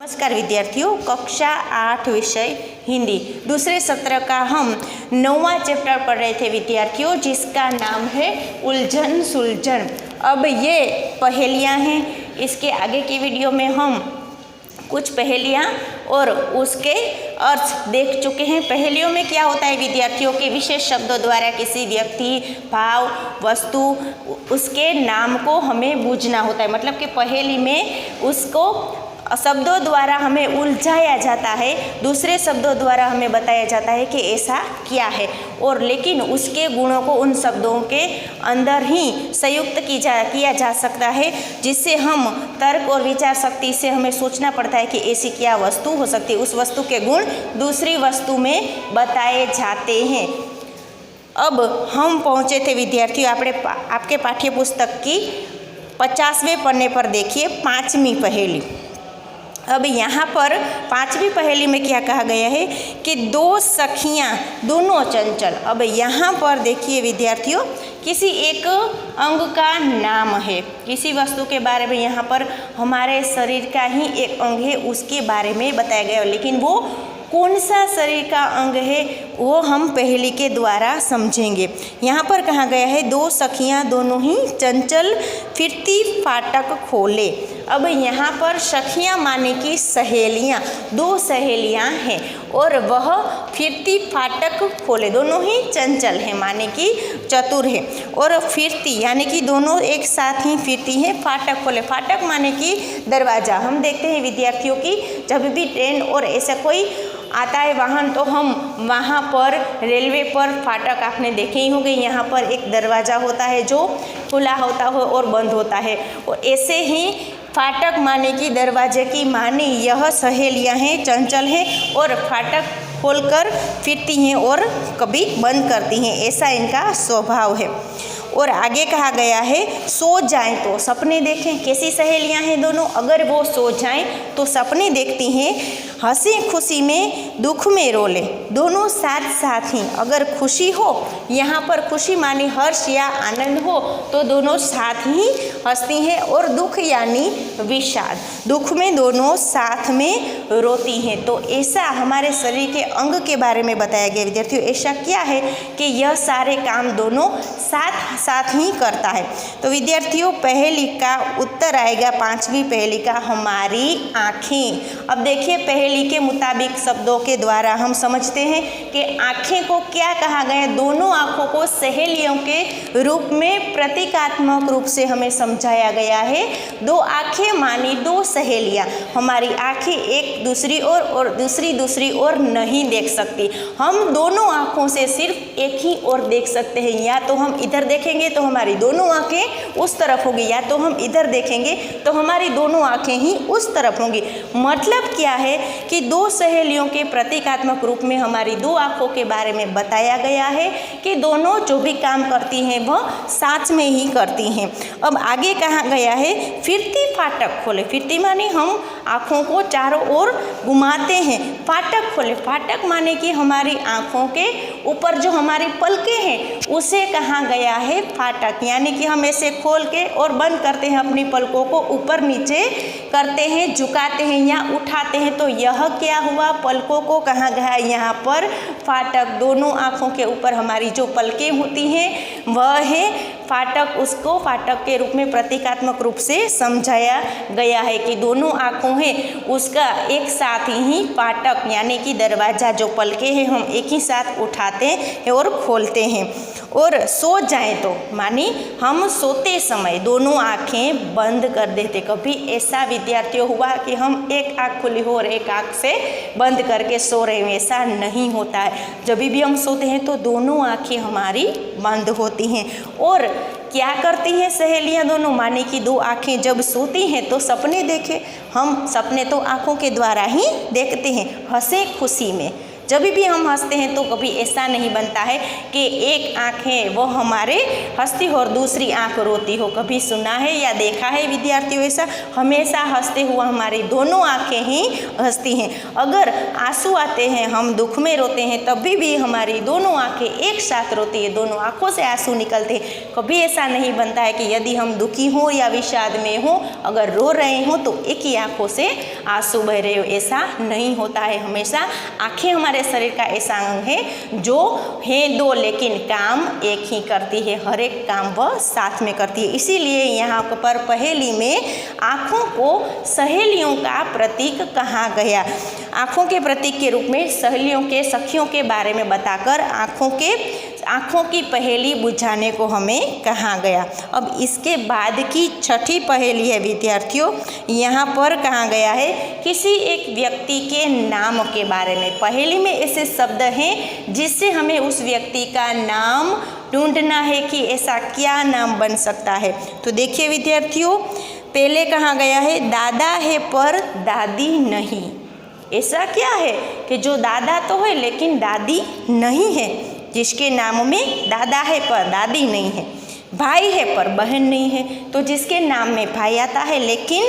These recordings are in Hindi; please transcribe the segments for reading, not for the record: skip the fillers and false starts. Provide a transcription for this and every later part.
नमस्कार विद्यार्थियों, कक्षा 8 विषय हिंदी दूसरे सत्र का हम 9वां चैप्टर पढ़ रहे थे विद्यार्थियों, जिसका नाम है उलझन सुलझन। अब ये पहेलियां हैं। इसके आगे की वीडियो में हम कुछ पहेलियां और उसके अर्थ देख चुके हैं। पहेलियों में क्या होता है विद्यार्थियों के विशेष शब्दों द्वारा किसी व्यक्ति, भाव, वस्तु, उसके नाम को हमें बूझना होता है। मतलब कि पहेली में उसको शब्दों द्वारा हमें उलझाया जाता है, दूसरे शब्दों द्वारा हमें बताया जाता है कि ऐसा क्या है, और लेकिन उसके गुणों को उन शब्दों के अंदर ही संयुक्त किया जा सकता है, जिससे हम तर्क और विचार शक्ति से हमें सोचना पड़ता है कि ऐसी क्या वस्तु हो सकती है। उस वस्तु के गुण दूसरी वस्तु में बताए जाते हैं। अब हम पहुँचे थे विद्यार्थियों आपके पाठ्य पुस्तक की 50वें पन्ने पर। देखिए 5वीं पहेली। अब यहाँ पर 5वीं पहेली में क्या कहा गया है कि दो सखियाँ दोनों चंचल। अब यहाँ पर देखिए विद्यार्थियों, किसी एक अंग का नाम है, किसी वस्तु के बारे में, यहाँ पर हमारे शरीर का ही एक अंग है उसके बारे में बताया गया है, लेकिन वो कौन सा शरीर का अंग है वो हम पहेली के द्वारा समझेंगे। यहाँ पर कहा गया है दो सखियाँ दोनों ही चंचल फिरती फाटक खोले। अब यहाँ पर सखियाँ माने की सहेलियाँ, दो सहेलियाँ हैं और वह फिरती फाटक खोले, दोनों ही चंचल हैं माने कि चतुर है, और फिरती यानी कि दोनों एक साथ ही फिरती हैं। फाटक खोले, फाटक माने कि दरवाज़ा। हम देखते हैं विद्यार्थियों की जब भी ट्रेन और ऐसा कोई आता है वाहन, तो हम वहाँ पर रेलवे पर फाटक आपने देखे ही होंगे, यहाँ पर एक दरवाज़ा होता है जो खुला होता है और बंद होता है। और ऐसे ही फाटक माने की दरवाजे की मानी यह सहेलियाँ हैं, चंचल हैं और फाटक खोलकर फिरती हैं और कभी बंद करती हैं, ऐसा इनका स्वभाव है। और आगे कहा गया है सो जाएं तो सपने देखें। कैसी सहेलियां हैं दोनों? अगर वो सो जाएं तो सपने देखती हैं, हंसी खुशी में दुख में रोले, दोनों साथ साथ ही। अगर खुशी हो, यहाँ पर खुशी मानी हर्ष या आनंद हो, तो दोनों साथ ही हंसती हैं, और दुख यानी विषाद, दुख में दोनों साथ में रोती हैं। तो ऐसा हमारे शरीर के अंग के बारे में बताया गया विद्यार्थियों। ऐसा क्या है कि यह सारे काम दोनों साथ ही करता है। तो विद्यार्थियों पहेली का उत्तर आएगा 5वीं पहेली का हमारी आँखें। अब देखिए पहेली के मुताबिक शब्दों के द्वारा हम समझते हैं कि आँखें को क्या कहा गया है। दोनों आँखों को सहेलियों के रूप में प्रतीकात्मक रूप से हमें समझाया गया है। दो आँखें मानी दो सहेलियाँ। हमारी आँखें एक दूसरी ओर और दूसरी ओर नहीं देख सकती। हम दोनों आँखों से सिर्फ एक ही ओर देख सकते हैं। या तो हम इधर देखेंगे तो हमारी दोनों आंखें उस तरफ होगी, या तो हम इधर देखेंगे तो हमारी दोनों आंखें ही उस तरफ होंगी। मतलब क्या है कि दो सहेलियों के प्रतीकात्मक रूप में हमारी दो आंखों के बारे में बताया गया है कि दोनों जो भी काम करती हैं वह साथ में ही करती हैं। अब आगे कहा गया है फिरती फाटक खोले। फिरती माने हम आँखों को चारों ओर घुमाते हैं। फाटक खोले, फाटक माने कि हमारी आँखों के ऊपर जो हमारी पलकें हैं उसे कहा गया है फाटक। यानी कि हम ऐसे खोल के और बंद करते हैं, अपनी पलकों को ऊपर नीचे करते हैं, झुकाते हैं या उठाते हैं, तो यह क्या हुआ? पलकों को कहा गया है यहाँ पर फाटक। दोनों आँखों के ऊपर हमारी जो पलकें होती हैं वह है फाटक। उसको फाटक के रूप में प्रतीकात्मक रूप से समझाया गया है कि दोनों आँखों हैं उसका एक साथ ही फाटक यानी कि दरवाज़ा, जो पलकें हैं हम एक ही साथ उठाते हैं और खोलते हैं। और सो जाए तो मानी हम सोते समय दोनों आँखें बंद कर देते। कभी ऐसा विद्यार्थियों हुआ कि हम एक आँख खुली हो और एक आँख से बंद करके सो रहे हैं? ऐसा नहीं होता है। जब भी हम सोते हैं तो दोनों आँखें हमारी बंद होती हैं। और क्या करती हैं सहेलियां दोनों? माने कि दो आँखें जब सोती हैं तो सपने देखे। हम सपने तो आँखों के द्वारा ही देखते हैं, हंसे खुशी में, जब भी हम हंसते हैं तो कभी ऐसा नहीं बनता है कि एक आँख है वो हमारे हंसती हो और दूसरी आँख रोती हो। कभी सुना है या देखा है विद्यार्थियों ऐसा? हमेशा हंसते हुए हमारी दोनों आँखें ही हंसती हैं। अगर आंसू आते हैं, हम दुख में रोते हैं, तभी भी हमारी दोनों आँखें एक साथ रोती है, दोनों आँखों से आंसू निकलते हैं। कभी ऐसा नहीं बनता है कि यदि हम दुखी हों या विषाद में हों, अगर रो रहे हों तो एक ही आँखों से आंसू बह रहे हो, ऐसा नहीं होता है। हमेशा आँखें हमारे शरीर का ऐसा अंग है जो है दो लेकिन काम एक ही करती है, हर एक काम वह साथ में करती है। इसीलिए यहाँ पर पहेली में आँखों को सहेलियों का प्रतीक कहा गया। आँखों के प्रतीक के रूप में सहेलियों के, सखियों के बारे में बताकर आँखों की पहेली बुझाने को हमें कहा गया। अब इसके बाद की छठी पहेली है विद्यार्थियों, यहाँ पर कहा गया है किसी एक व्यक्ति के नाम के बारे में। पहेली में ऐसे शब्द हैं जिससे हमें उस व्यक्ति का नाम ढूंढना है कि ऐसा क्या नाम बन सकता है। तो देखिए विद्यार्थियों, पहले कहा गया है दादा है पर दादी नहीं। ऐसा क्या है कि जो दादा तो है लेकिन दादी नहीं है, जिसके नाम में दादा है पर दादी नहीं है। भाई है पर बहन नहीं है, तो जिसके नाम में भाई आता है लेकिन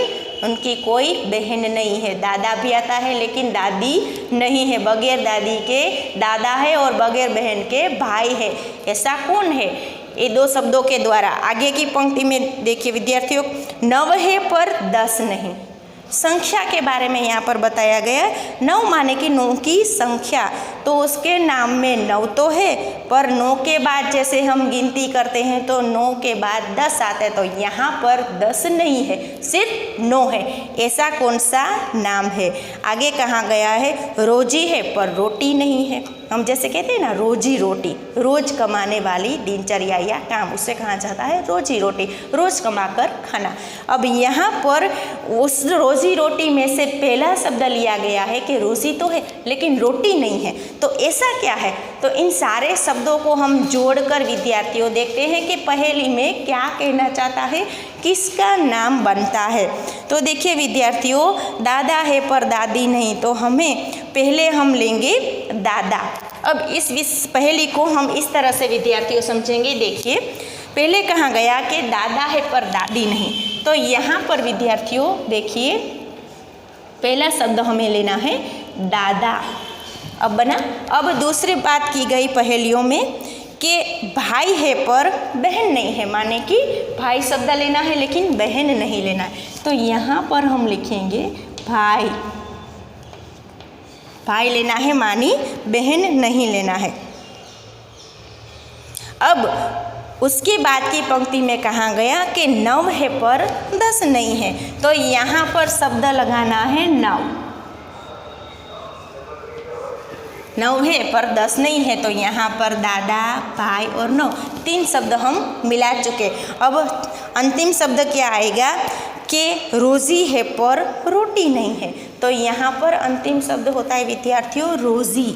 उनकी कोई बहन नहीं है। दादा भी आता है लेकिन दादी नहीं है, बगैर दादी के दादा है और बगैर बहन के भाई है। ऐसा कौन है? ये दो शब्दों के द्वारा आगे की पंक्ति में देखिए विद्यार्थियों, 9 है पर 10 नहीं। संख्या के बारे में यहाँ पर बताया गया। 9 माने कि 9 की संख्या, तो उसके नाम में 9 तो है पर 9 के बाद जैसे हम गिनती करते हैं तो 9 के बाद 10 आता है, तो यहाँ पर 10 नहीं है, सिर्फ 9 है। ऐसा कौन सा नाम है? आगे कहा गया है रोजी है पर रोटी नहीं है। हम जैसे कहते हैं ना रोजी रोटी, रोज कमाने वाली दिनचर्या या काम, उससे कहा जाता है रोजी रोटी, रोज कमाकर खाना। अब यहाँ पर उस रोजी रोटी में से पहला शब्द लिया गया है कि रोजी तो है लेकिन रोटी नहीं है, तो ऐसा क्या है? तो इन सारे शब्दों को हम जोड़कर विद्यार्थियों देखते हैं कि पहेली में क्या कहना चाहता है, किसका नाम बनता है। तो देखिए विद्यार्थियों, दादा है पर दादी नहीं, तो हमें पहले हम लेंगे दादा। अब इस पहेली को हम इस तरह से विद्यार्थियों समझेंगे। देखिए, पहले कहा गया कि दादा है पर दादी नहीं, तो यहाँ पर विद्यार्थियों देखिए पहला शब्द हमें लेना है दादा। अब बना, अब दूसरी बात की गई पहेलियों में कि भाई है पर बहन नहीं है, माने कि भाई शब्द लेना है लेकिन बहन नहीं लेना है, तो यहाँ पर हम लिखेंगे भाई। भाई लेना है मानी बहन नहीं लेना है। अब उसके बाद की पंक्ति में कहा गया कि 9 है पर 10 नहीं है, तो यहाँ पर शब्द लगाना है 9। 9 है पर 10 नहीं है, तो यहाँ पर दादा, भाई और 9 3 शब्द हम मिला चुके। अब अंतिम शब्द क्या आएगा कि रोजी है पर रोटी नहीं है, तो यहाँ पर अंतिम शब्द होता है विद्यार्थियों रोजी।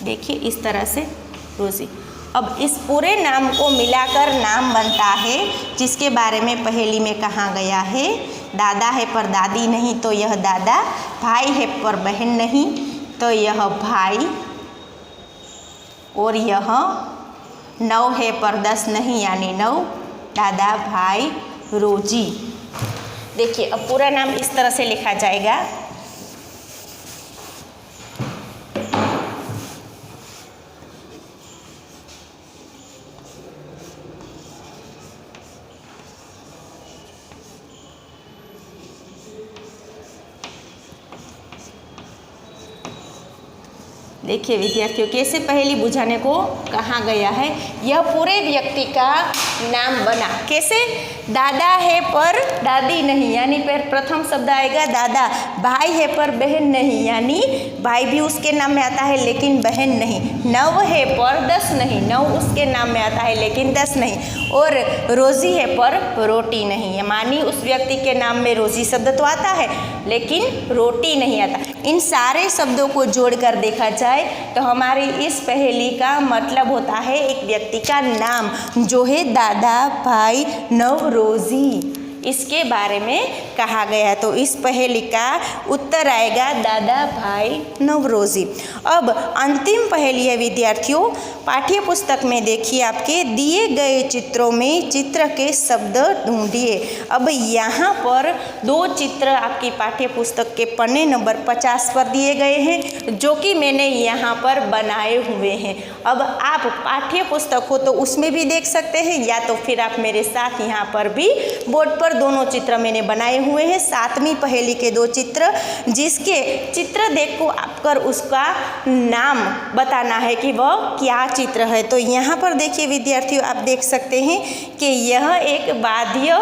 देखिए इस तरह से रोजी। अब इस पूरे नाम को मिलाकर नाम बनता है जिसके बारे में पहेली में कहा गया है दादा है पर दादी नहीं, तो यह दादा। भाई है पर बहन नहीं, तो यह भाई। और यह 9 है पर 10 नहीं, यानी 9। दादा, भाई, रोजी। देखिए अब पूरा नाम इस तरह से लिखा जाएगा। देखिए विद्यार्थियों, कैसे पहेली बुझाने को कहा गया है। यह पूरे व्यक्ति का नाम बना। कैसे? दादा है पर दादी नहीं, यानी फिर प्रथम शब्द आएगा दादा। भाई है पर बहन नहीं, यानी भाई भी उसके नाम में आता है लेकिन बहन नहीं। 9 है पर 10 नहीं, 9 उसके नाम में आता है लेकिन 10 नहीं। और रोजी है पर रोटी नहीं है, मानी उस व्यक्ति के नाम में रोजी शब्द तो आता है लेकिन रोटी नहीं आता। इन सारे शब्दों को जोड़कर देखा जाए तो हमारी इस पहेली का मतलब होता है एक व्यक्ति का नाम जो है दादा, भाई, 9, रोजी। इसके बारे में कहा गया। तो इस पहेली का उत्तर आएगा दादा भाई नवरोजी। अब अंतिम पहेली है विद्यार्थियों, पाठ्य पुस्तक में देखिए आपके दिए गए चित्रों में चित्र के शब्द ढूंढिए। अब यहाँ पर 2 चित्र आपकी पाठ्य पुस्तक के पन्ने नंबर 50 पर दिए गए हैं, जो कि मैंने यहाँ पर बनाए हुए हैं। अब आप पाठ्य पुस्तक हो तो उसमें भी देख सकते हैं, या तो फिर आप मेरे साथ यहाँ पर भी बोर्ड पर दोनों चित्र मैंने बनाए हुए हैं। 7वीं पहेली के 2 चित्र, जिसके चित्र देखो आपकर उसका नाम बताना है कि वह क्या चित्र है। तो यहाँ पर देखिए विद्यार्थियों, आप देख सकते हैं कि यह एक वाद्य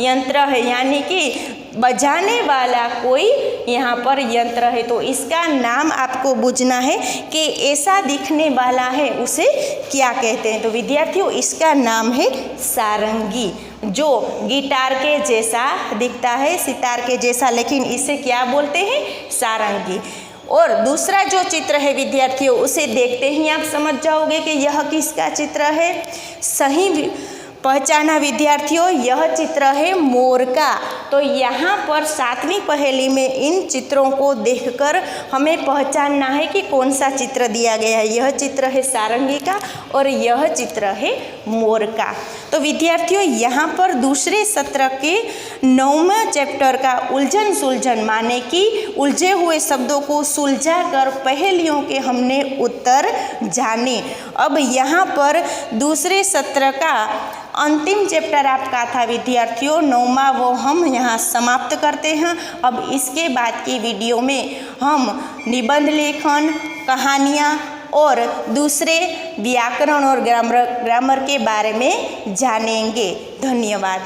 यंत्र है, यानी कि बजाने वाला कोई यहाँ पर यंत्र है। तो इसका नाम आपको बूझना है कि ऐसा दिखने वाला है उसे क्या कहते हैं। तो विद्यार्थियों, इसका नाम है सारंगी, जो गिटार के जैसा दिखता है, सितार के जैसा, लेकिन इसे क्या बोलते हैं? सारंगी। और दूसरा जो चित्र है विद्यार्थियों, उसे देखते ही आप समझ जाओगे कि यह किसका चित्र है। सही पहचाना विद्यार्थियों, यह चित्र है मोर का। तो यहाँ पर 7वीं पहेली में इन चित्रों को देखकर हमें पहचानना है कि कौन सा चित्र दिया गया है। यह चित्र है सारंगी का और यह चित्र है मोर का। तो विद्यार्थियों, यहाँ पर दूसरे सत्र के 9वें चैप्टर का उलझन सुलझन, माने कि उलझे हुए शब्दों को सुलझा कर पहेलियों के हमने उत्तर जाने। अब यहाँ पर दूसरे सत्र का अंतिम चैप्टर आपका था विद्यार्थियों 9वां, वो हम यहाँ समाप्त करते हैं। अब इसके बाद की वीडियो में हम निबंध लेखन, कहानियाँ और दूसरे व्याकरण और ग्रामर के बारे में जानेंगे। धन्यवाद।